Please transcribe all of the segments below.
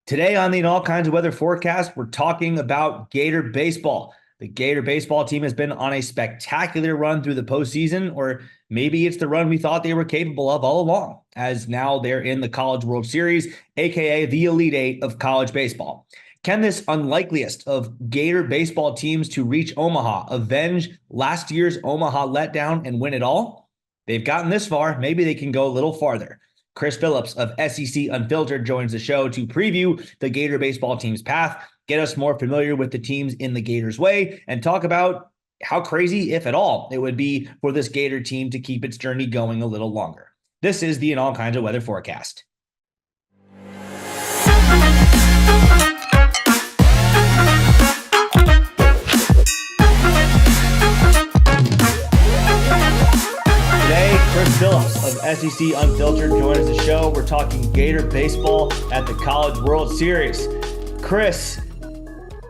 Today on the All Kinds of Weather forecast, we're talking about Gator baseball. The Gator baseball team has been on a spectacular run through the postseason, or maybe it's the run we thought they were capable of all along, as now they're in the College World Series, aka the Elite Eight of college baseball. Can this unlikeliest of Gator baseball teams to reach Omaha avenge last year's Omaha letdown and win it all? They've gotten this far. Maybe they can go a little farther. Chris Phillips of SEC Unfiltered joins the show to preview the Gator baseball team's path, get us more familiar with the teams in the Gators' way, and talk about how crazy, if at all, it would be for this Gator team to keep its journey going a little longer. This is the All Kinds of Weather forecast. Chris Phillips of SEC Unfiltered joins the show. We're talking Gator baseball at the College World Series. Chris,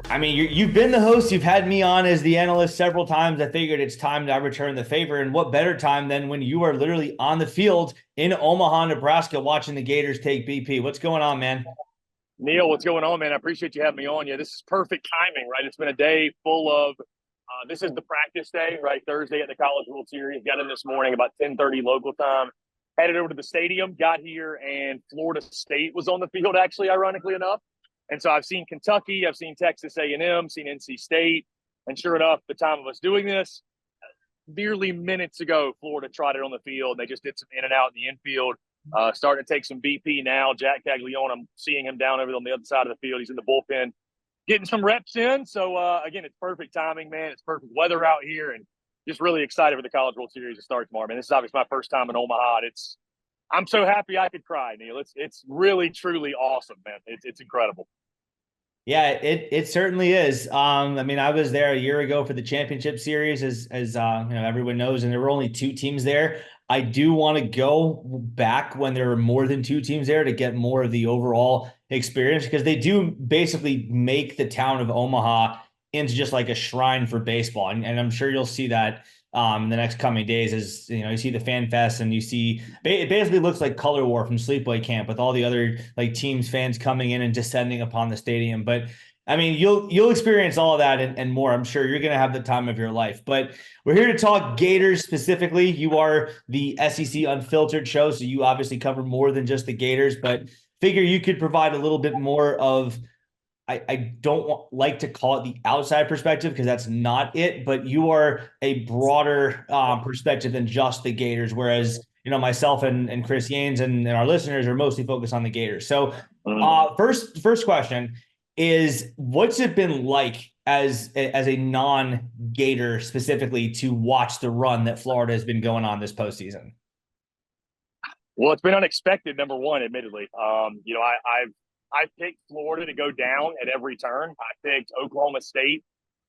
I mean, you've been the host. You've had me on as the analyst several times. I figured it's time to return the favor. And what better time than when you are literally on the field in Omaha, Nebraska, watching the Gators take BP. What's going on, man? Neil, what's going on, man? I appreciate you having me on. Yeah, this is perfect timing, right? It's been a day full of this is the practice day, right? Thursday at the College World Series. Got in this morning about 10:30 local time. Headed over to the stadium, got here, and Florida State was on the field, actually, ironically enough. And so I've seen Kentucky, I've seen Texas A&M, seen NC State. And sure enough, the time of us doing this, merely minutes ago, Florida trotted on the field. They just did some in and out in the infield. Starting to take some BP now. Jack Caglione, I'm seeing him down over on the other side of the field. He's in the bullpen, getting some reps in. So, again, it's perfect timing, man. It's perfect weather out here, and just really excited for the College World Series to start tomorrow, man. This is obviously my first time in Omaha. I'm so happy I could cry, Neil. It's really, truly awesome, man. It's incredible. Yeah, it certainly is. I mean, I was there a year ago for the championship series, as everyone knows, and there were only two teams there. I do want to go back when there were more than two teams there to get more of the overall experience, because they do basically make the town of Omaha into just like a shrine for baseball. And I'm sure you'll see that in the next coming days, as you see the fan fest, and you see it basically looks like color war from sleepaway camp with all the other like teams, fans coming in and descending upon the stadium. But I mean, you'll experience all of that and more. I'm sure you're going to have the time of your life. But we're here to talk Gators specifically. You are the SEC Unfiltered show, so you obviously cover more than just the Gators, but figure you could provide a little bit more of, I don't like to call it the outside perspective, because that's not it, but you are a broader perspective than just the Gators, whereas myself and Chris Yanes and our listeners are mostly focused on the Gators. So first question is, what's it been like as a non-Gator specifically to watch the run that Florida has been going on this postseason? Well, it's been unexpected, number one, admittedly. I picked Florida to go down at every turn. I picked Oklahoma State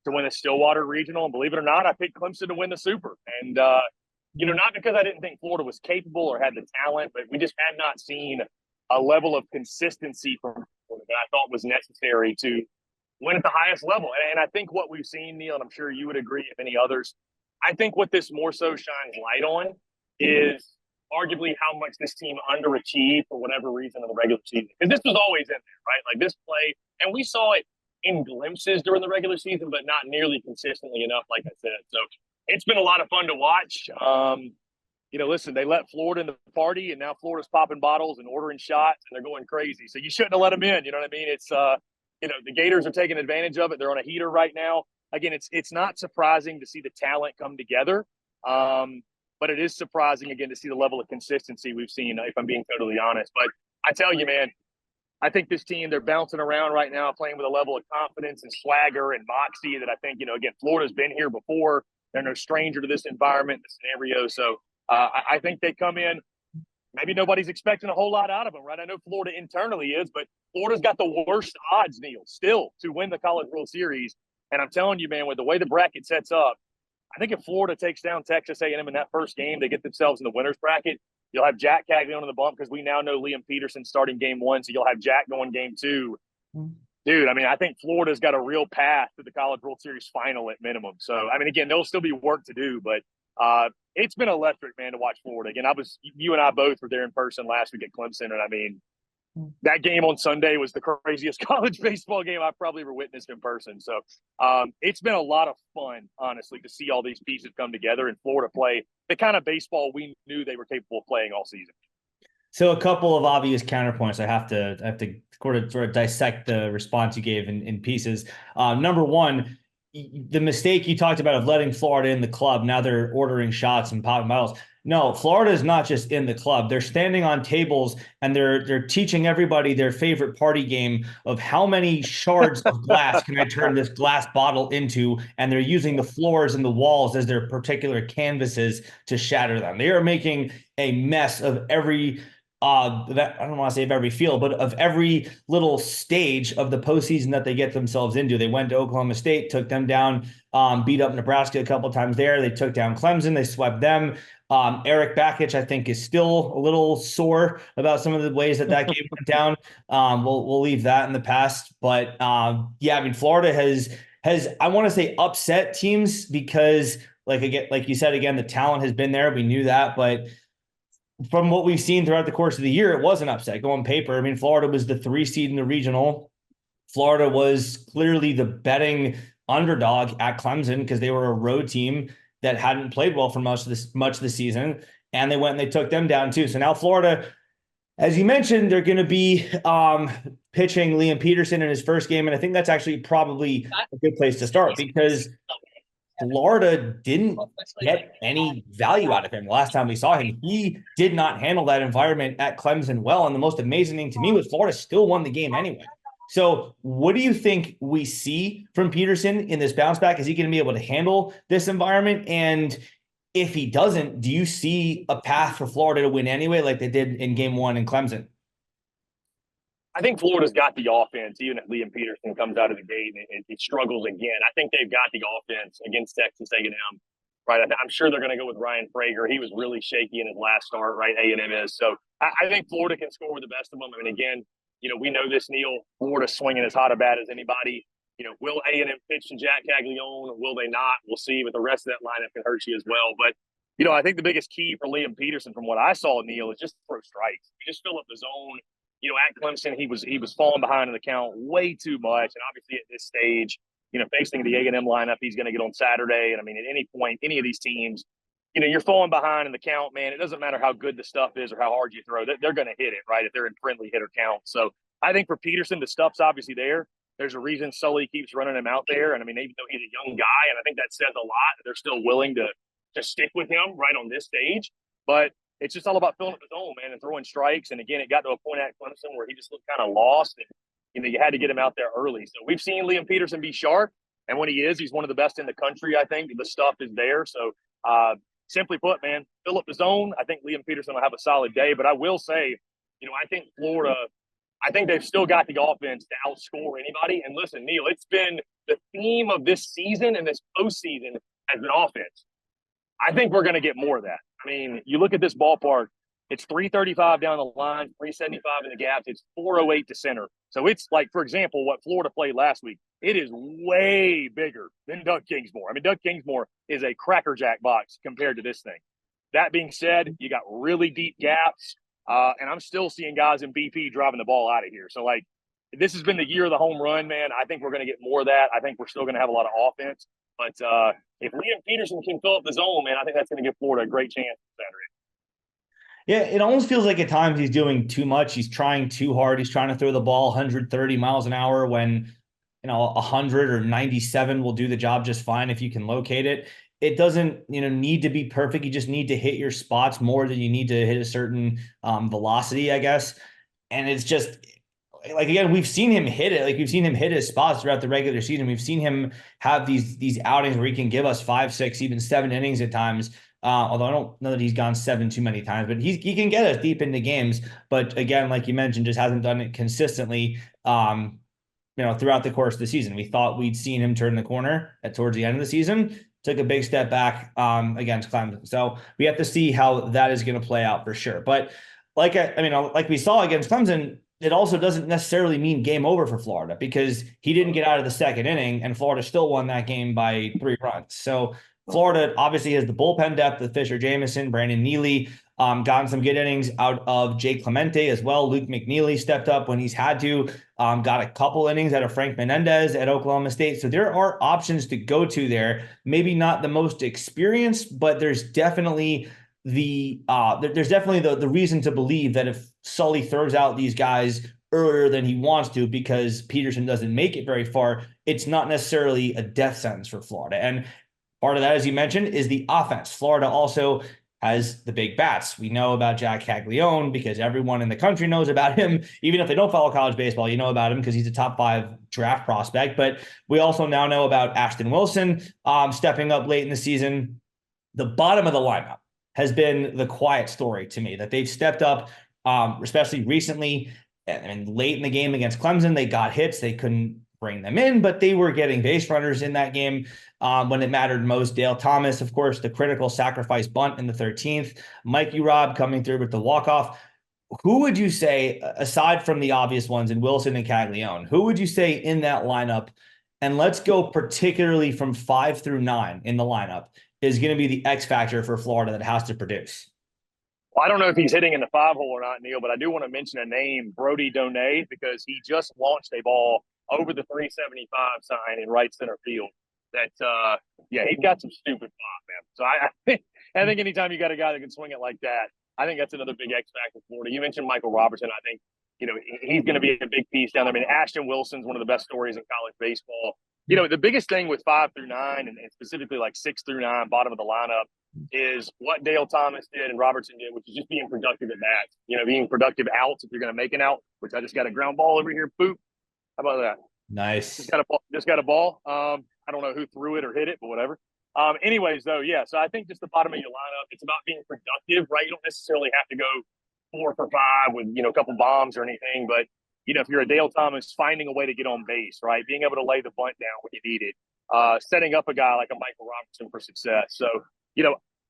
to win the Stillwater Regional. And believe it or not, I picked Clemson to win the Super. And, not because I didn't think Florida was capable or had the talent, but we just had not seen a level of consistency from Florida that I thought was necessary to win at the highest level. And I think what we've seen, Neil, and I'm sure you would agree, if any others, I think what this more so shines light on is arguably how much this team underachieved for whatever reason in the regular season. Because this was always in there, right? Like this play, and we saw it in glimpses during the regular season, but not nearly consistently enough, like I said. So it's been a lot of fun to watch. Listen, they let Florida in the party, and now Florida's popping bottles and ordering shots, and they're going crazy. So you shouldn't have let them in. You know what I mean? It's, the Gators are taking advantage of it. They're on a heater right now. Again, it's not surprising to see the talent come together. But it is surprising, again, to see the level of consistency we've seen, if I'm being totally honest. But I tell you, man, I think this team, they're bouncing around right now, playing with a level of confidence and swagger and moxie that I think, again, Florida's been here before. They're no stranger to this environment, this scenario. So I think they come in. Maybe nobody's expecting a whole lot out of them, right? I know Florida internally is, but Florida's got the worst odds, Neil, still to win the College World Series. And I'm telling you, man, with the way the bracket sets up, I think if Florida takes down Texas A&M in that first game, they get themselves in the winner's bracket. You'll have Jack Caglione on the bump, because we now know Liam Peterson starting game one, so you'll have Jack going game two. Dude, I mean, I think Florida's got a real path to the College World Series final at minimum. So, I mean, again, there'll still be work to do, but it's been electric, man, to watch Florida. Again, you and I both were there in person last week at Clemson, and I mean, that game on Sunday was the craziest college baseball game I've probably ever witnessed in person. So it's been a lot of fun, honestly, to see all these pieces come together and Florida play the kind of baseball we knew they were capable of playing all season. So a couple of obvious counterpoints. I have to sort of dissect the response you gave in pieces. Number one, the mistake you talked about of letting Florida in the club. Now they're ordering shots and popping bottles. No, Florida is not just in the club. They're standing on tables and they're teaching everybody their favorite party game of how many shards of glass can I turn this glass bottle into, and they're using the floors and the walls as their particular canvases to shatter them. They are making a mess of every that I don't want to say of every field, but of every little stage of the postseason that they get themselves into. They went to Oklahoma State, took them down, beat up Nebraska a couple of times there. They took down Clemson, they swept them. Eric Bakich, I think, is still a little sore about some of the ways that game went down. We'll leave that in the past, but yeah, I mean, Florida has I want to say upset teams because, like you said again, the talent has been there. We knew that, but from what we've seen throughout the course of the year, it was an upset. Go on paper. I mean, Florida was the 3 seed in the regional. Florida was clearly the betting underdog at Clemson because they were a road team that hadn't played well for much of the season, and they went and they took them down too. So now Florida, as you mentioned, they're going to be pitching Liam Peterson in his first game, and I think that's actually probably a good place to start because Florida didn't get any value out of him the last time we saw him. He did not handle that environment at Clemson well. And the most amazing thing to me was Florida still won the game anyway. So what do you think we see from Peterson in this bounce back? Is he going to be able to handle this environment? And if he doesn't, do you see a path for Florida to win anyway, like they did in game 1 in Clemson? I think Florida's got the offense, even if Liam Peterson comes out of the gate and he struggles again. I think they've got the offense against Texas A&M. Right, I'm sure they're going to go with Ryan Frager. He was really shaky in his last start. Right, A&M is. So I think Florida can score with the best of them. I mean, again, we know this, Neil. Florida's swinging as hot a bat as anybody. Will A&M pitch to Jack Caglione? Will they not? We'll see. But the rest of that lineup can hurt you as well. But I think the biggest key for Liam Peterson, from what I saw, Neil, is just throw strikes. Just fill up the zone. At Clemson, he was falling behind in the count way too much, and obviously at this stage, facing the A&M lineup he's going to get on Saturday, and I mean, at any point, any of these teams, you're falling behind in the count, man. It doesn't matter how good the stuff is or how hard you throw; they're going to hit it, right? If they're in friendly hitter count. So I think for Peterson, the stuff's obviously there. There's a reason Sully keeps running him out there, and I mean, even though he's a young guy, and I think that says a lot, they're still willing to stick with him right on this stage, but. It's just all about filling up the zone, man, and throwing strikes. And again, it got to a point at Clemson where he just looked kind of lost, and you had to get him out there early. So we've seen Liam Peterson be sharp, and when he is, he's one of the best in the country. I think the stuff is there. So simply put, man, fill up the zone. I think Liam Peterson will have a solid day. But I will say, I think Florida, I think they've still got the offense to outscore anybody. And listen, Neil, it's been the theme of this season and this postseason has been offense. I think we're going to get more of that. I mean, you look at this ballpark, it's 335 down the line, 375 in the gaps. It's 408 to center. So it's like, for example, what Florida played last week. It is way bigger than Doug Kingsmore. I mean, Doug Kingsmore is a crackerjack box compared to this thing. That being said, you got really deep gaps, and I'm still seeing guys in BP driving the ball out of here. So, like, this has been the year of the home run, man. I think we're going to get more of that. I think we're still going to have a lot of offense. But if Liam Peterson can fill up the zone, man, I think that's going to give Florida a great chance Saturday. Yeah, it almost feels like at times he's doing too much. He's trying too hard. He's trying to throw the ball 130 miles an hour when, 100 or 97 will do the job just fine if you can locate it. It doesn't, need to be perfect. You just need to hit your spots more than you need to hit a certain velocity, I guess. And it's just like, again, we've seen him hit it. Like, we've seen him hit his spots throughout the regular season. We've seen him have these outings where he can give us 5, 6, even 7 innings at times. Although I don't know that he's gone 7 too many times, but he can get us deep into games. But again, like you mentioned, just hasn't done it consistently, throughout the course of the season. We thought we'd seen him turn the corner towards the end of the season, took a big step back against Clemson. So we have to see how that is going to play out for sure. But like we saw against Clemson, it also doesn't necessarily mean game over for Florida because he didn't get out of the second inning and Florida still won that game by 3 runs. So Florida obviously has the bullpen depth with Fisher Jameson, Brandon Neely, gotten some good innings out of Jake Clemente as well. Luke McNeely stepped up when he's had to. Got a couple innings out of Frank Menendez at Oklahoma State. So there are options to go to there. Maybe not the most experienced, but there's definitely the reason to believe that if Sully throws out these guys earlier than he wants to because Peterson doesn't make it very far, it's not necessarily a death sentence for Florida. And part of that, as you mentioned, is the offense. Florida also has the big bats. We know about Jack Caglione because everyone in the country knows about him. Even if they don't follow college baseball, you know about him because he's a top 5 draft prospect. But we also now know about Ashton Wilson stepping up late in the season. The bottom of the lineup has been the quiet story to me, that they've stepped up, especially recently and late in the game against Clemson. They got hits. They couldn't bring them in, but they were getting base runners in that game when it mattered most. Dale Thomas, of course, the critical sacrifice bunt in the 13th. Mikey Robb coming through with the walk-off. Who would you say, aside from the obvious ones in Wilson and Caglione, who would you say in that lineup, and let's go particularly from 5 through 9 in the lineup, is going to be the X factor for Florida that has to produce? Well, I don't know if he's hitting in the 5-hole or not, Neil, but I do want to mention a name, Brody Donay, because he just launched a ball over the 375 sign in right center field. That yeah, he's got some stupid pop, man. So I think anytime you got a guy that can swing it like that, I think that's another big X factor for Florida. You mentioned Michael Robertson. I think he's going to be a big piece down there. I mean, Ashton Wilson's one of the best stories in college baseball. The biggest thing with 5 through 9 and specifically like 6 through 9, bottom of the lineup, is what Dale Thomas did and Robertson did, which is just being productive at bats. Being productive outs if you're going to make an out, which I just got a ground ball over here. Boop. How about that? Nice. Just got a ball. I don't know who threw it or hit it, but whatever. Anyways, though, yeah. So I think just the bottom of your lineup, it's about being productive, right? You don't necessarily have to go 4 for 5 with a couple bombs or anything, but if you're a Dale Thomas, finding a way to get on base, right? Being able to lay the bunt down when you need it, setting up a guy like a Michael Robertson for success. So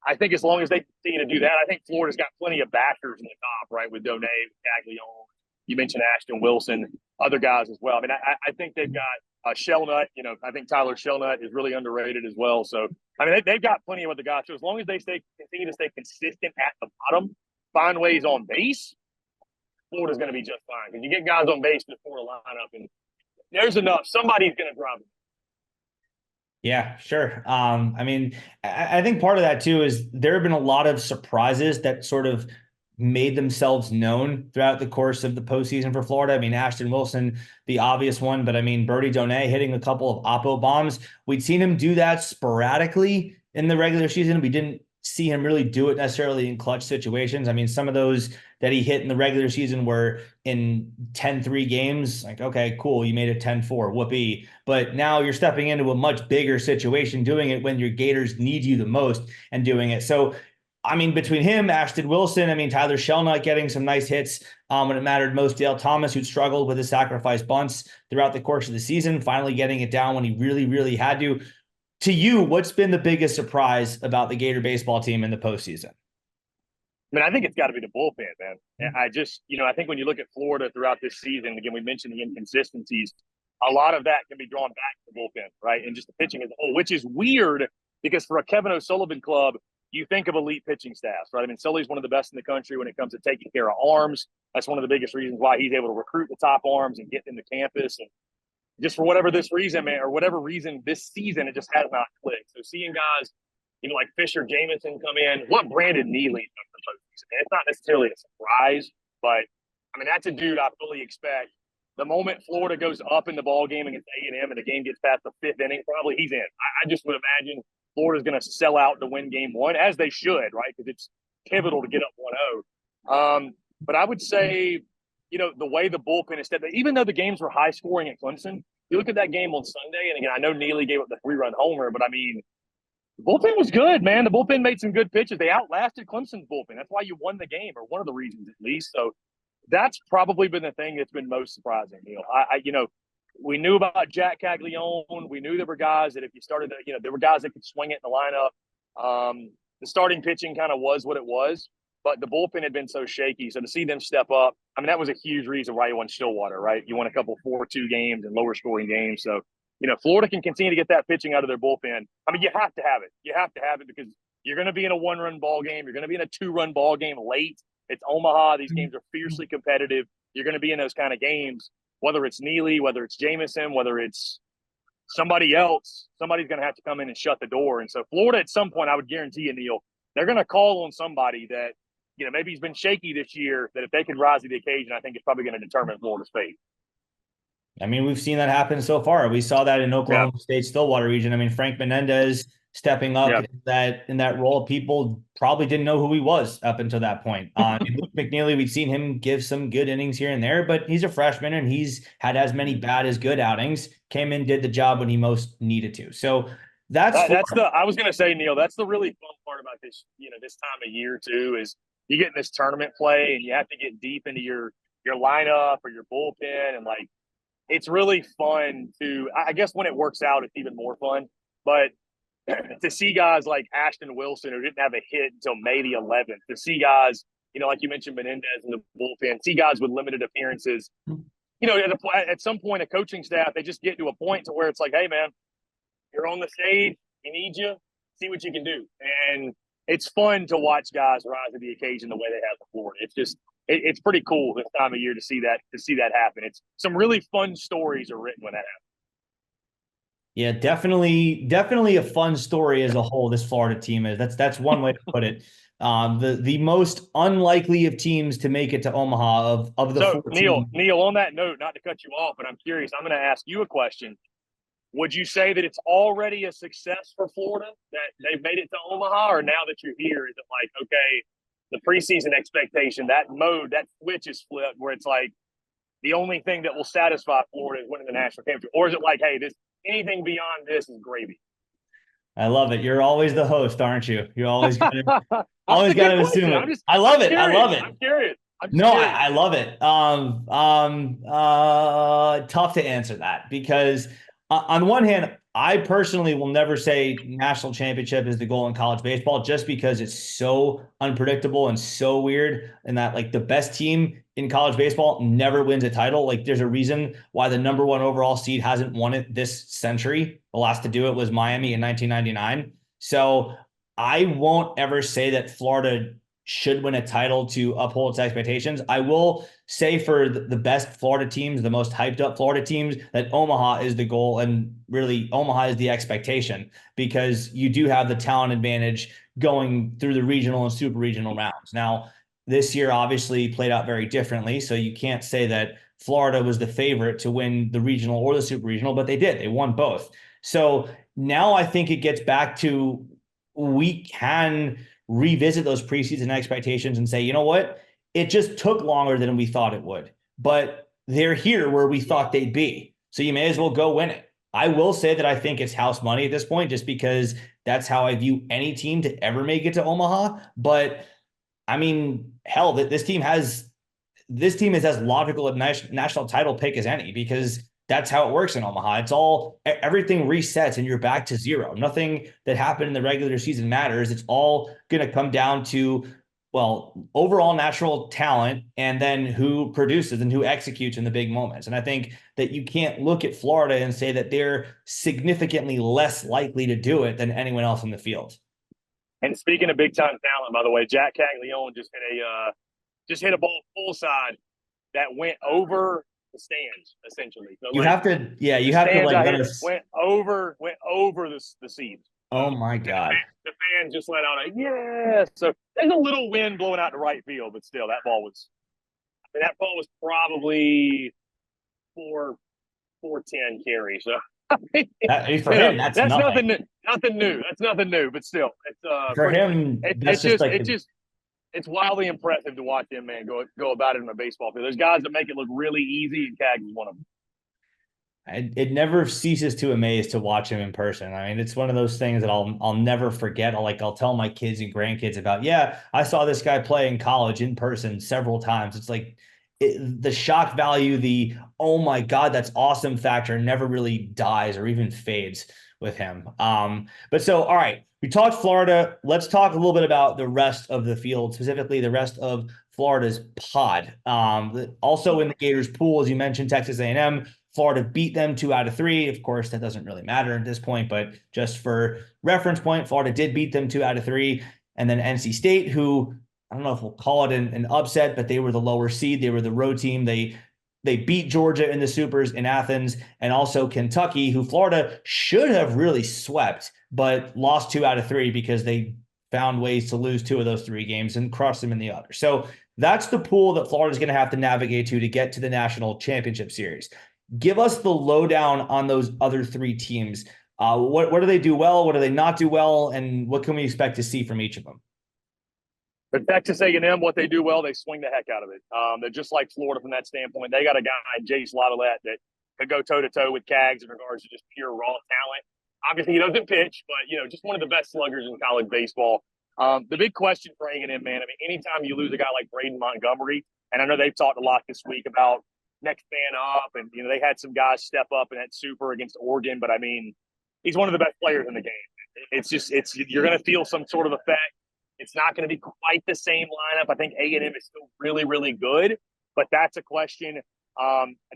I think as long as they continue to do that, I think Florida's got plenty of backers in the top, right? With Donay, Caglione, you mentioned Ashton Wilson, other guys as well. I mean, I think they've got Shellnut. I think Tyler Shellnut is really underrated as well. So, I mean, they've got plenty of other guys. So as long as they continue to stay consistent at the bottom, find ways on base, Florida's going to be just fine. Because you get guys on base before the lineup, and there's enough. Somebody's going to drive them. Yeah, sure. I mean, I think part of that too is there have been a lot of surprises that sort of made themselves known throughout the course of the postseason for Florida. I mean, Ashton Wilson, the obvious one, but I mean, Brody Donay hitting a couple of oppo bombs. We'd seen him do that sporadically in the regular season. We didn't see him really do it necessarily in clutch situations. I mean, some of those that he hit in the regular season were in 10-3 games. Like, okay, cool. You made it 10-4, whoopee. But now you're stepping into a much bigger situation, doing it when your Gators need you the most and doing it. So, I mean, between him, Ashton Wilson, I mean, Tyler Shellnut getting some nice hits when it mattered most. Dale Thomas, who struggled with his sacrifice bunts throughout the course of the season, finally getting it down when he really, really had to. To you, what's been the biggest surprise about the Gator baseball team in the postseason? I mean, I think it's got to be the bullpen, man. I just, I think when you look at Florida throughout this season, again, we mentioned the inconsistencies. A lot of that can be drawn back to the bullpen, right? And just the pitching as a whole, which is weird because for a Kevin O'Sullivan club, you think of elite pitching staffs, right? I mean, Sully's one of the best in the country when it comes to taking care of arms. That's one of the biggest reasons why he's able to recruit the top arms and get them to campus. And just for whatever this reason, man, or whatever reason this season, it just has not clicked. So seeing guys, like Fisher Jameson come in, what Brandon Neely done for postseason, man, it's not necessarily a surprise, but I mean, that's a dude I fully expect. The moment Florida goes up in the ball game against A&M and the game gets past the 5th inning, probably he's in. I just would imagine Florida's going to sell out to win game 1, as they should, right? Because it's pivotal to get up 1-0. But I would say, the way the bullpen is stepped, even though the games were high scoring at Clemson, you look at that game on Sunday, and again, I know Neely gave up the 3-run homer, but I mean, the bullpen was good, man. The bullpen made some good pitches. They outlasted Clemson's bullpen. That's why you won the game, or one of the reasons at least. So that's probably been the thing that's been most surprising, Neil. We knew about Jack Caglione. We knew there were guys that if you started to, there were guys that could swing it in the lineup. The starting pitching kind of was what it was, but the bullpen had been so shaky. So to see them step up, I mean, that was a huge reason why you won Stillwater, right? You won a couple 4-2 games and lower scoring games. So Florida can continue to get that pitching out of their bullpen. I mean, you have to have it. You have to have it because you're going to be in a one-run ball game. You're going to be in a two-run ball game late. It's Omaha. These games are fiercely competitive. You're going to be in those kind of games, whether it's Neely, whether it's Jameson, whether it's somebody else. Somebody's going to have to come in and shut the door. And so Florida, at some point, I would guarantee you, Neil, they're going to call on somebody that, maybe he's been shaky this year, that if they can rise to the occasion, I think it's probably going to determine Florida's fate. I mean, we've seen that happen so far. We saw that in Oklahoma State Stillwater region. I mean, Frank Menendez stepping up in that role. People probably didn't know who he was up until that point. Luke McNeely, we've seen him give some good innings here and there, but he's a freshman and he's had as many bad as good outings. Came in, did the job when he most needed to. So I was going to say, Neil, that's the really fun part about this. This time of year too is you get in this tournament play and you have to get deep into your lineup or your bullpen and it's really fun to, I guess when it works out, it's even more fun. But to see guys like Ashton Wilson, who didn't have a hit until May the 11th, to see guys, like you mentioned, Menendez in the bullpen, see guys with limited appearances, at some point, a coaching staff, they just get to a point to where it's like, hey, man, you're on the stage, we need you, see what you can do. And it's fun to watch guys rise to the occasion the way they have before. It's just, it's pretty cool this time of year to see that happen. It's some really fun stories are written when that happens. Yeah, definitely a fun story as a whole. This Florida team is that's one way to put it. The most unlikely of teams to make it to Omaha of the 14. Neil, on that note, not to cut you off, but I'm curious. I'm going to ask you a question. Would you say that it's already a success for Florida that they've made it to Omaha, or now that you're here, is it like, okay, the preseason expectation, that switch is flipped where it's like the only thing that will satisfy Florida is winning the national championship? Or is it like, hey, anything beyond this is gravy? I love it. You're always the host, aren't you? You always got to assume it. I love it. I love it. I'm curious. I love it. Tough to answer that because on one hand, I personally will never say national championship is the goal in college baseball just because it's so unpredictable and so weird and that the best team in college baseball never wins a title. There's a reason why the number one overall seed hasn't won it this century. The last to do it was Miami in 1999. So I won't ever say that Florida should win a title to uphold its expectations. I will say for the best Florida teams, the most hyped up Florida teams, that Omaha is the goal and really Omaha is the expectation because you do have the talent advantage going through the regional and super regional rounds. Now, this year obviously played out very differently, so you can't say that Florida was the favorite to win the regional or the super regional, but they did. They won both. So now I think it gets back to we can revisit those preseason expectations and say, you know what? It just took longer than we thought it would, but they're here where we thought they'd be. So you may as well go win it. I will say that I think it's house money at this point, just because that's how I view any team to ever make it to Omaha. But I mean, hell, this team is as logical a national title pick as any, because that's how it works in Omaha. Everything resets and you're back to zero. Nothing that happened in the regular season matters. It's all going to come down to, overall natural talent and then who produces and who executes in the big moments. And I think that you can't look at Florida and say that they're significantly less likely to do it than anyone else in the field. And speaking of big time talent, by the way, Jack Caglione just hit a ball full side that went over the stands, essentially. So you have to let us went over the seats. Oh my God! The fan just let out a yeah. So there's a little wind blowing out to right field, but still, that ball was probably 410 carry. So for him, that's nothing new. Nothing new. That's nothing new, but still, it's for him. It's wildly impressive to watch him, man, go about it in a baseball field. There's guys that make it look really easy, and Cag is one of them. It never ceases to amaze to watch him in person. I mean, it's one of those things that I'll never forget. I'll tell my kids and grandkids about. Yeah, I saw this guy play in college in person several times. It's like the shock value, the oh my God, that's awesome factor never really dies or even fades with him. But so all right. We talked Florida. Let's talk a little bit about the rest of the field, specifically the rest of Florida's pod. Also in the Gators pool, as you mentioned, Texas A&M, Florida beat them 2 out of 3. Of course, that doesn't really matter at this point, but just for reference point, Florida did beat them 2 out of 3. And then NC State, who I don't know if we'll call it an upset, but they were the lower seed. They were the road team. They beat Georgia in the Supers in Athens, and also Kentucky, who Florida should have really swept, but lost 2 out of 3 because they found ways to lose 2 of those 3 games and crush them in the other. So that's the pool that Florida's going to have to navigate to get to the national championship series. Give us the lowdown on those other 3 teams. What do they do well? What do they not do well? And what can we expect to see from each of them? But Texas A&M, what they do well, they swing the heck out of it. They're just like Florida from that standpoint. They got a guy, Jace Lavalette, that could go toe-to-toe with Cags in regards to just pure raw talent. Obviously, he doesn't pitch, but, just one of the best sluggers in college baseball. The big question for A&M, man, I mean, anytime you lose a guy like Braden Montgomery, and I know they've talked a lot this week about next man up, and, they had some guys step up in that super against Oregon, but, I mean, he's one of the best players in the game. You're going to feel some sort of effect. It's not going to be quite the same lineup. I think A&M is still really, really good, but that's a question.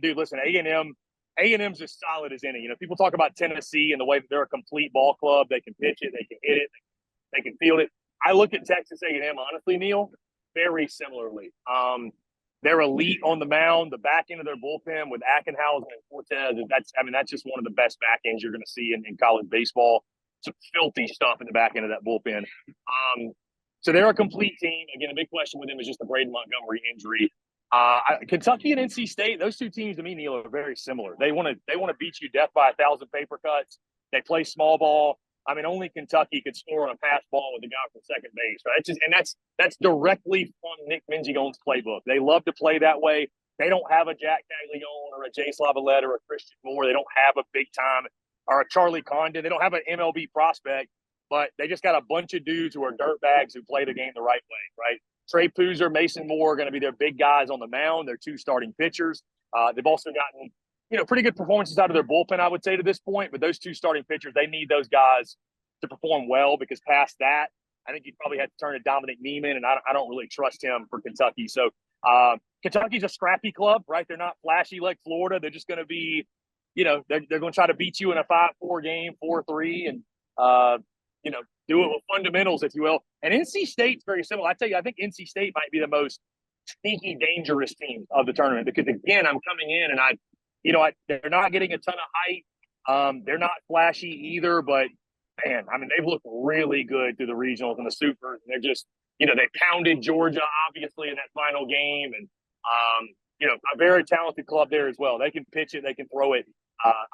Dude, listen, A&M's as solid as any. People talk about Tennessee and the way that they're a complete ball club. They can pitch it, they can hit it, they can field it. I look at Texas A&M, honestly, Neil, very similarly. They're elite on the mound. The back end of their bullpen with Ackenhausen and Cortez, that's just one of the best back ends you're going to see in college baseball. Some filthy stuff in the back end of that bullpen. So they're a complete team. Again, a big question with them is just the Braden Montgomery injury. Kentucky and NC State, those 2 teams to me, Neil, are very similar. They want to beat you death by 1,000 paper cuts. They play small ball. I mean, only Kentucky could score on a pass ball with a guy from second base, right? That's directly from Nick Mingigone's playbook. They love to play that way. They don't have a Jack Caglione or a Jace Lavalette or a Christian Moore. They don't have a big time or a Charlie Condon. They don't have an MLB prospect. But they just got a bunch of dudes who are dirtbags who play the game the right way, right? Trey Poozer, Mason Moore are going to be their big guys on the mound. They're 2 starting pitchers. They've also gotten, pretty good performances out of their bullpen, I would say, to this point. But those 2 starting pitchers, they need those guys to perform well, because past that, I think you probably had to turn to Dominic Neiman, and I don't really trust him for Kentucky. So Kentucky's a scrappy club, right? They're not flashy like Florida. They're just going to be, they're going to try to beat you in a 5-4 game, 4-3, and do it with fundamentals, if you will. And NC State's very similar. I tell you, I think NC State might be the most sneaky, dangerous team of the tournament, because, again, I'm coming in and they're not getting a ton of hype. They're not flashy either, but, man, I mean, they've looked really good through the regionals and the supers. And they're just, they pounded Georgia, obviously, in that final game. And, a very talented club there as well. They can pitch it. They can throw it.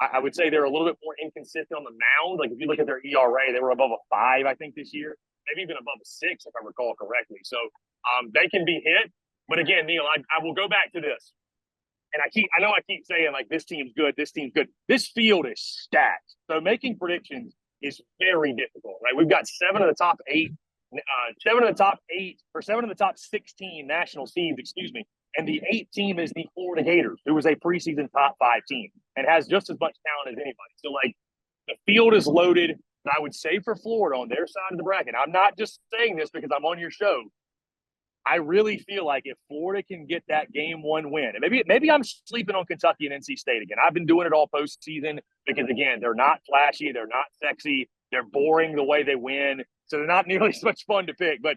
I would say they're a little bit more inconsistent on the mound. Like, if you look at their ERA, they were above a 5, I think, this year. Maybe even above a 6, if I recall correctly. So they can be hit. But again, Neil, I will go back to this. And I know I keep saying, like, this team's good, this team's good. This field is stacked. So making predictions is very difficult, right? We've got 7 of the top 16 national seeds, and the 8th team is the Florida Gators, who was a preseason top 5 team and has just as much talent as anybody. So, like, the field is loaded. And I would say for Florida on their side of the bracket, I'm not just saying this because I'm on your show. I really feel like if Florida can get that game 1 win, and maybe I'm sleeping on Kentucky and NC State again. I've been doing it all postseason because, again, they're not flashy, they're not sexy, they're boring the way they win, so they're not nearly as much fun to pick. But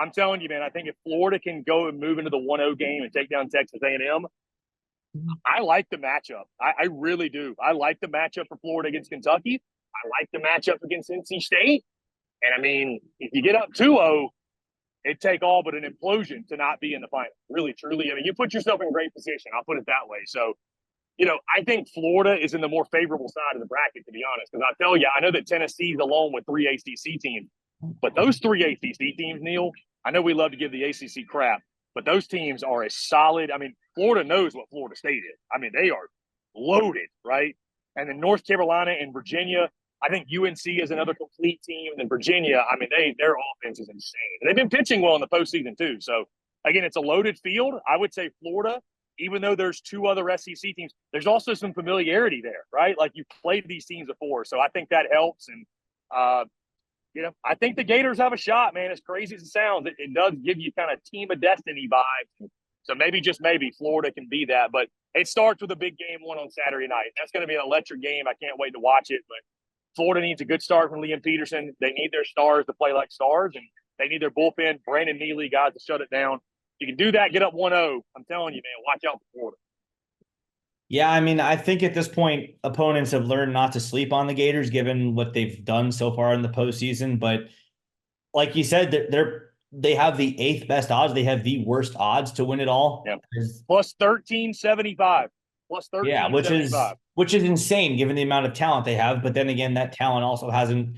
I'm telling you, man, I think if Florida can go and move into the 1-0 game and take down Texas A&M, I like the matchup. I really do. I like the matchup for Florida against Kentucky. I like the matchup against NC State. And, I mean, if you get up 2-0, it'd take all but an implosion to not be in the final. Really, truly. I mean, you put yourself in great position. I'll put it that way. So, I think Florida is in the more favorable side of the bracket, to be honest. Because I tell you, I know that Tennessee's alone with 3 ACC teams. But those 3 ACC teams, Neil, I know we love to give the ACC crap, but those teams are as solid. I mean, Florida knows what Florida State is. I mean, they are loaded, right? And then North Carolina and Virginia, I think UNC is another complete team. And then Virginia, I mean, their offense is insane. They've been pitching well in the postseason too. So, again, it's a loaded field. I would say Florida, even though there's 2 other SEC teams, there's also some familiarity there, right? Like, you played these teams before. So I think that helps. And, I think the Gators have a shot, man. As crazy as it sounds, it does give you kind of team of destiny vibes. So maybe, just maybe, Florida can be that. But it starts with a big game one on Saturday night. That's going to be an electric game. I can't wait to watch it. But Florida needs a good start from Liam Peterson. They need their stars to play like stars, and they need their bullpen, Brandon Neely, guys to shut it down. You can do that, get up 1-0. I'm telling you, man, watch out for Florida. Yeah, I mean, I think at this point, opponents have learned not to sleep on the Gators, given what they've done so far in the postseason. But like you said, they have the eighth best odds. They have the worst odds to win it all. Yeah. Plus 1375. Plus Yeah, 1375. which is insane given the amount of talent they have. But then again, that talent also hasn't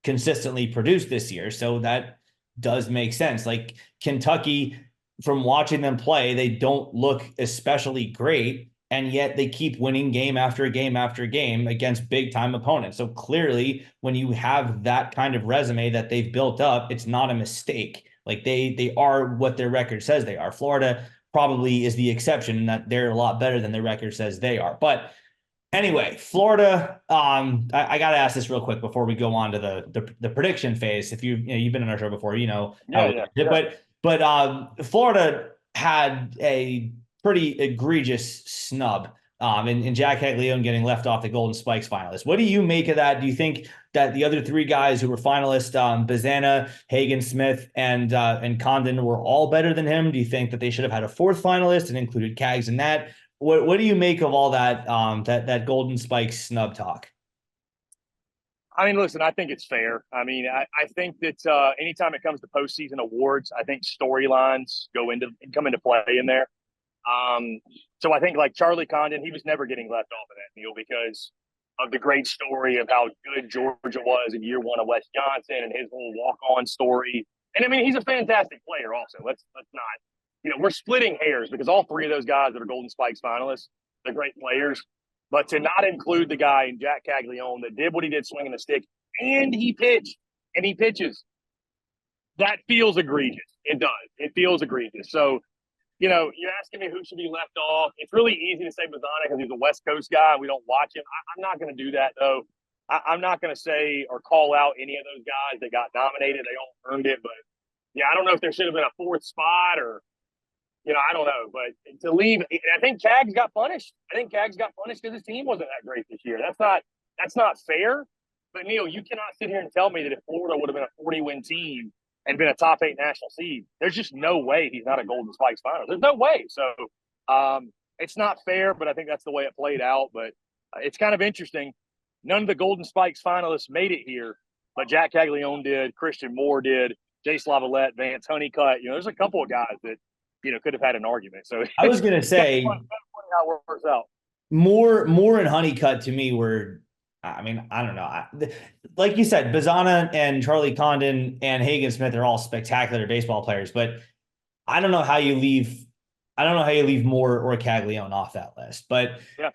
consistently produced this year. So that does make sense. Like Kentucky, from watching them play, they don't look especially great. And yet they keep winning game after game after game against big time opponents. So clearly, when you have that kind of resume that they've built up, it's not a mistake. Like they are what their record says they are. Florida probably is the exception in that they're a lot better than their record says they are. But anyway, Florida. I got to ask this real quick before we go on to the prediction phase. If you've been on our show before, you know how Yeah. But Florida had a pretty egregious snub in Jack Caglione getting left off the Golden Spikes finalists. What do you make of that? Do you think that the other three guys who were finalists, Bazana, Hagen Smith, and Condon, were all better than him? Do you think that they should have had a fourth finalist and included Cags in that? What do you make of all that that Golden Spikes snub talk? I mean, listen, I think it's fair. I mean, I think that anytime it comes to postseason awards, I think storylines come into play in there. So I think like Charlie Condon, he was never getting left off of that deal because of the great story of how good Georgia was in year one of Wes Johnson and his whole walk-on story. And I mean, he's a fantastic player also. Let's not, we're splitting hairs because all three of those guys that are Golden Spikes finalists, they're great players. But to not include the guy in Jack Caglione that did what he did swinging the stick and he pitched and he pitches, that feels egregious. It does. It feels egregious. So, you're asking me who should be left off. It's really easy to say Bazana because he's a West Coast guy and we don't watch him. I'm not going to do that, though. I'm not going to say or call out any of those guys that got nominated. They all earned it. But, yeah, I don't know if there should have been a fourth spot or, I don't know. But to leave – I think Cags got punished. Because his team wasn't that great this year. That's not fair. But, Neil, you cannot sit here and tell me that if Florida would have been a 40-win team and been a top 8 national seed, there's just no way he's not a Golden Spikes finalist. There's no way. So it's not fair, but I think that's the way it played out. But it's kind of interesting. None of the Golden Spikes finalists made it here, but Jack Caglione did, Christian Moore did, Jay Slavalette, Vance Honeycutt. There's a couple of guys that, could have had an argument. So I was going to say, kind of funny how it works out. Moore and Honeycutt to me were, I mean, I don't know. Like you said, Bazana and Charlie Condon and Hagen Smith are all spectacular baseball players, but I don't know how you leave Moore or Caglione off that list. But yeah.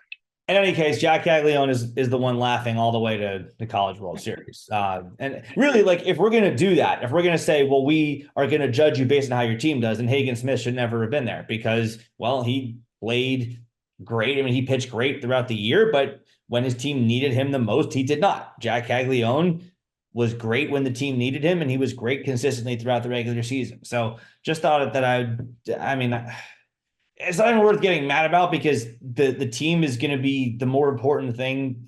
In any case, Jack Caglione is the one laughing all the way to the College World Series. And really, like, if we're going to do that, if we're going to say, well, we are going to judge you based on how your team does, then Hagen Smith should never have been there because, well, he played great. I mean, he pitched great throughout the year, but when his team needed him the most, he did not. Jack Caglione was great when the team needed him, and he was great consistently throughout the regular season. So just thought that I mean, it's not even worth getting mad about because the team is going to be the more important thing.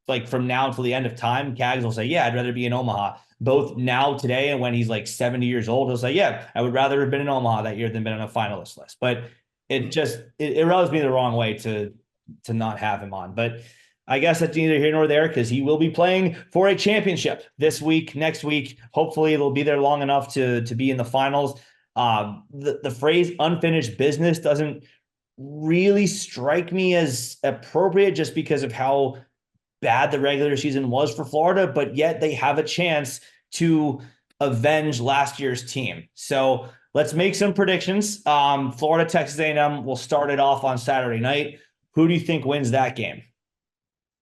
Like from now until the end of time, Cags will say, yeah, I'd rather be in Omaha. Both now, today, and when he's like 70 years old, he'll say, yeah, I would rather have been in Omaha that year than been on a finalist list. But it rubs me the wrong way to not have him on. But I guess that's neither here nor there because he will be playing for a championship this week, next week. Hopefully it'll be there long enough to be in the finals. The phrase unfinished business doesn't really strike me as appropriate just because of how bad the regular season was for Florida, but yet they have a chance to avenge last year's team. So let's make some predictions. Florida, Texas A&M will start it off on Saturday night. Who do you think wins that game?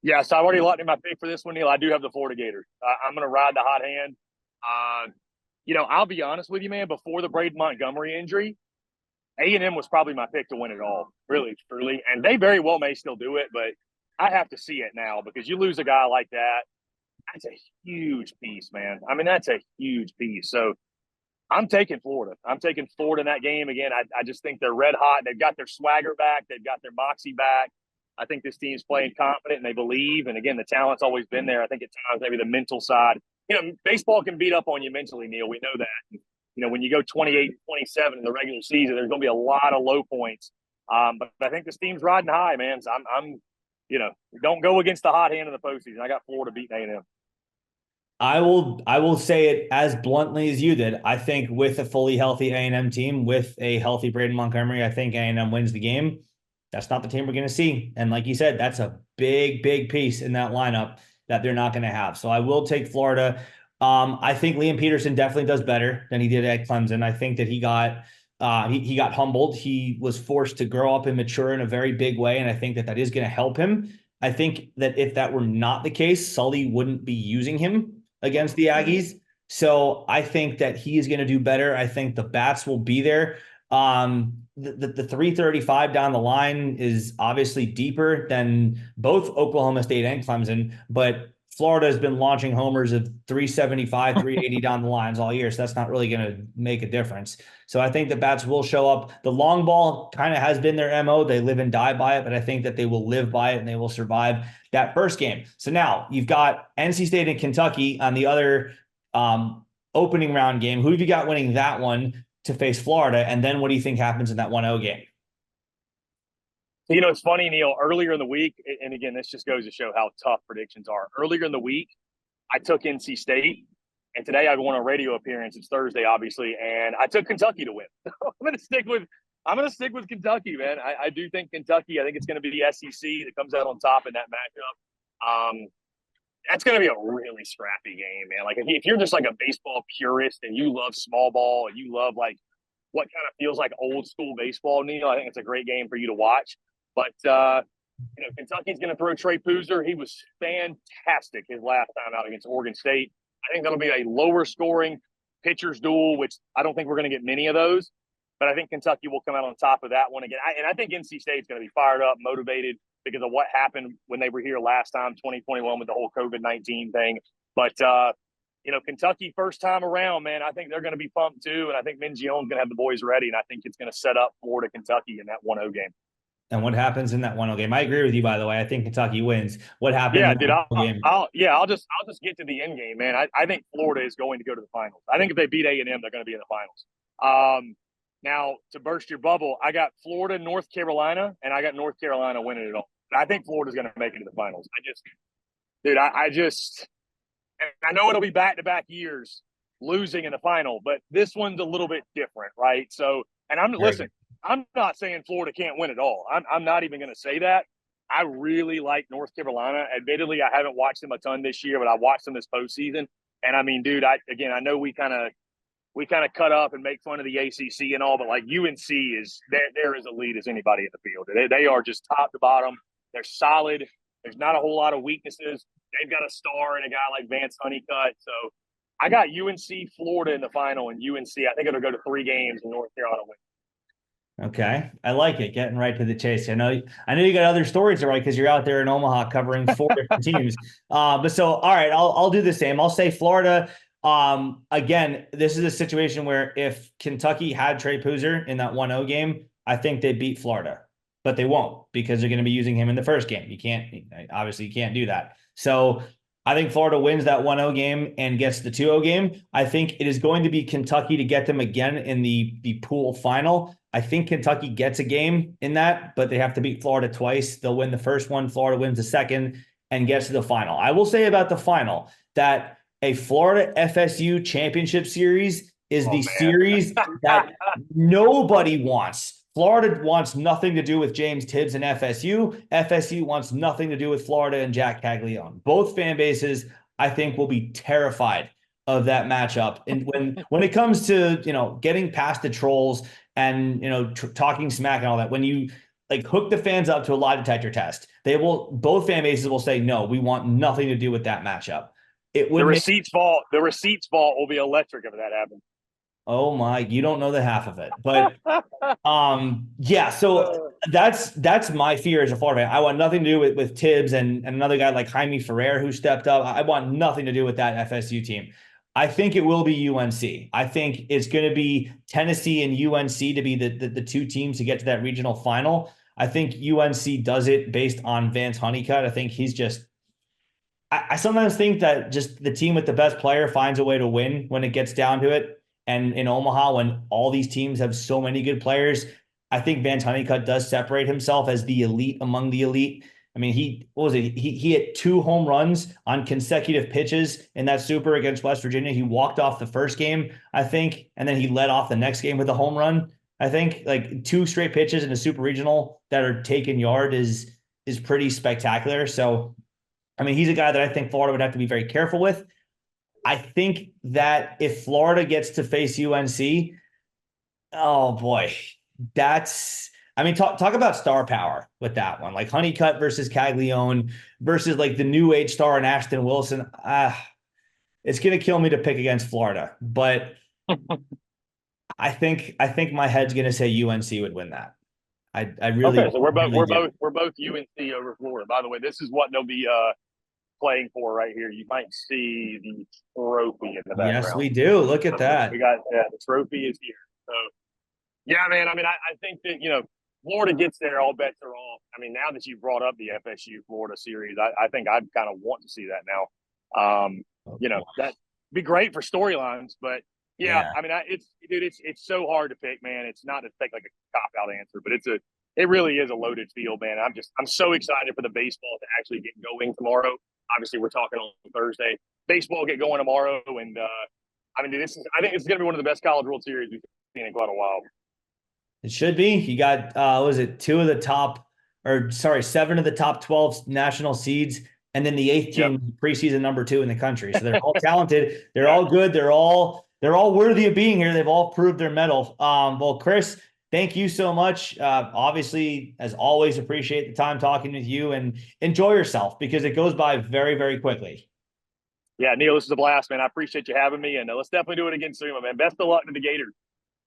Yeah, so I've already locked in my pick for this one, Neil. I do have the Florida Gators. I'm going to ride the hot hand. I'll be honest with you, man. Before the Braden Montgomery injury, A&M was probably my pick to win it all, really, truly. And they very well may still do it, but I have to see it now because you lose a guy like that. That's a huge piece, man. I mean, that's a huge piece. So I'm taking Florida. I'm taking Florida in that game again. I just think they're red hot. They've got their swagger back. They've got their moxie back. I think this team's playing confident and they believe. And again, the talent's always been there. I think at times maybe the mental side. Baseball can beat up on you mentally, Neil. We know that. When you go 28-27 in the regular season, there's going to be a lot of low points. But I think this team's riding high, man. So don't go against the hot hand in the postseason. I got Florida beating A&M. I will say it as bluntly as you did. I think with a fully healthy A&M team, with a healthy Braden Montgomery, I think A&M wins the game. That's not the team we're going to see. And like you said, that's a big, big piece in that lineup that they're not going to have. So I will take Florida. I think Liam Peterson definitely does better than he did at Clemson. I think that he got humbled. He was forced to grow up and mature in a very big way. And I think that is going to help him. I think that if that were not the case, Sully wouldn't be using him against the Aggies. So I think that he is going to do better. I think the bats will be there. The 335 down the line is obviously deeper than both Oklahoma State and Clemson, but Florida has been launching homers of 375, 380 down the lines all year. So that's not really going to make a difference. So I think the bats will show up. The long ball kind of has been their MO. They live and die by it, but I think that they will live by it and they will survive that first game. So now you've got NC State and Kentucky on the other opening round game. Who have you got winning that one to face Florida? And then what do you think happens in that 1-0 game? It's funny, Neil, earlier in the week, and again, this just goes to show how tough predictions are. Earlier in the week, I took NC State, and today I won a radio appearance. It's Thursday, obviously, and I took Kentucky to win. I'm going to stick with Kentucky, man. I do think Kentucky. I think it's going to be the SEC that comes out on top in that matchup. That's going to be a really scrappy game, man. Like if you're just like a baseball purist and you love small ball and you love like what kind of feels like old school baseball, Neil, I think it's a great game for you to watch. But Kentucky's going to throw Trey Poozer. He was fantastic his last time out against Oregon State. I think that'll be a lower scoring pitchers duel, which I don't think we're going to get many of those. But I think Kentucky will come out on top of that one again. And I think NC State's going to be fired up, motivated because of what happened when they were here last time, 2021, with the whole COVID-19 thing. But, Kentucky first time around, man, I think they're going to be pumped too. And I think Mingione's going to have the boys ready. And I think it's going to set up Florida, Kentucky in that 1-0 game. And what happens in that 1-0 game? I agree with you, by the way. I think Kentucky wins. What happens? Yeah, dude. I'll just get to the end game, man. I think Florida is going to go to the finals. I think if they beat A&M, they're going to be in the finals. Now, to burst your bubble, I got Florida, North Carolina, and I got North Carolina winning it all. I think Florida's going to make it to the finals. I know it'll be back-to-back years losing in the final, but this one's a little bit different, right? So, and I'm not saying Florida can't win it all. I'm not even going to say that. I really like North Carolina. Admittedly, I haven't watched them a ton this year, but I watched them this postseason. And I mean, dude, I know we kind of cut up and make fun of the ACC and all, but like UNC they're as elite as anybody in the field. They are just top to bottom. They're solid. There's not a whole lot of weaknesses. They've got a star in a guy like Vance Honeycutt. So I got UNC, Florida in the final, and UNC, I think it'll go to 3 games and North Carolina wins. Okay. I like it. Getting right to the chase. I know you got other stories to write because you're out there in Omaha covering 4 different teams. All right, I'll do the same. I'll say Florida. Again, this is a situation where if Kentucky had Trey Poozer in that 1-0 game, I think they beat Florida, but they won't because they're going to be using him in the first game. You can't do that. So I think Florida wins that 1-0 game and gets the 2-0 game. I think it is going to be Kentucky to get them again in the pool final. I think Kentucky gets a game in that, but they have to beat Florida twice. They'll win the first one. Florida wins the second and gets to the final. I will say about the final that a Florida FSU championship series is series that nobody wants. Florida wants nothing to do with James Tibbs and FSU. FSU wants nothing to do with Florida and Jack Caglione. Both fan bases, I think, will be terrified of that matchup. And when it comes to, getting past the trolls and, talking smack and all that, when you hook the fans up to a lie detector test, both fan bases will say, no, we want nothing to do with that matchup. The receipts vault will be electric if that happens. Oh my, you don't know the half of it. But yeah, so that's my fear as a Florida fan. I want nothing to do with Tibbs and another guy like Jaime Ferrer who stepped up. I want nothing to do with that FSU team. I think it will be UNC. I think it's going to be Tennessee and UNC to be the two teams to get to that regional final. I think UNC does it based on Vance Honeycutt. I think he's just I sometimes think that just the team with the best player finds a way to win when it gets down to it. And in Omaha, when all these teams have so many good players, I think Vance Honeycutt does separate himself as the elite among the elite. I mean, what was it? He hit 2 home runs on consecutive pitches in that super against West Virginia. He walked off the first game, I think, and then he led off the next game with a home run. I think like 2 straight pitches in a super regional that are taken yard is pretty spectacular. So I mean, he's a guy that I think Florida would have to be very careful with. I think that if Florida gets to face UNC, oh boy, that's I mean, talk about star power with that one. Like Honeycutt versus Caglione versus like the new age star and Ashton Wilson. It's gonna kill me to pick against Florida, but I think my head's gonna say UNC would win that. I Okay, really, so we're both really we're do. both we're both UNC over Florida. By the way, this is what they'll be playing for right here. You might see the trophy in the Yes, background. we do. Look at We that. got the trophy is here. So yeah, man. I mean, I think that Florida gets there, all bets are off. I mean, now that you've brought up the FSU Florida series, I think I'd kind of want to see that now. Oh, boy. That'd be great for storylines, but yeah, Yeah. I mean, it's so hard to pick, man. It's not to take like a cop out answer, but it really is a loaded field, man. I'm so excited for the baseball to actually get going tomorrow. Obviously, we're talking on Thursday. Baseball get going tomorrow, and I mean, I think it's going to be one of the best College World Series we've seen in quite a while. It should be. You got was it two of the top or sorry, 7 of the top 12 national seeds, and then the eighth Yep. team preseason number 2 in the country. So they're all talented. They're Yeah. all good. They're all worthy of being here. They've all proved their mettle. Well, Chris, thank you so much. Obviously, as always, appreciate the time talking with you and enjoy yourself because it goes by very, very quickly. Yeah, Neil, this is a blast, man. I appreciate you having me, and let's definitely do it again soon, man. Best of luck to the Gators.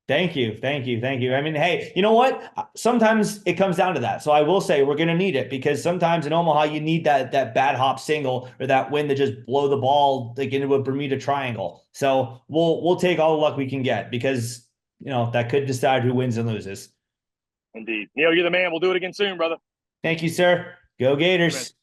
Thank you. Thank you. Thank you. I mean, hey, you know what? Sometimes it comes down to that. So I will say we're going to need it because sometimes in Omaha, you need that bad hop single or that win to just blow the ball like into a Bermuda triangle. So we'll take all the luck we can get because, that could decide who wins and loses. Indeed. Neil, you're the man. We'll do it again soon, brother. Thank you, sir. Go Gators.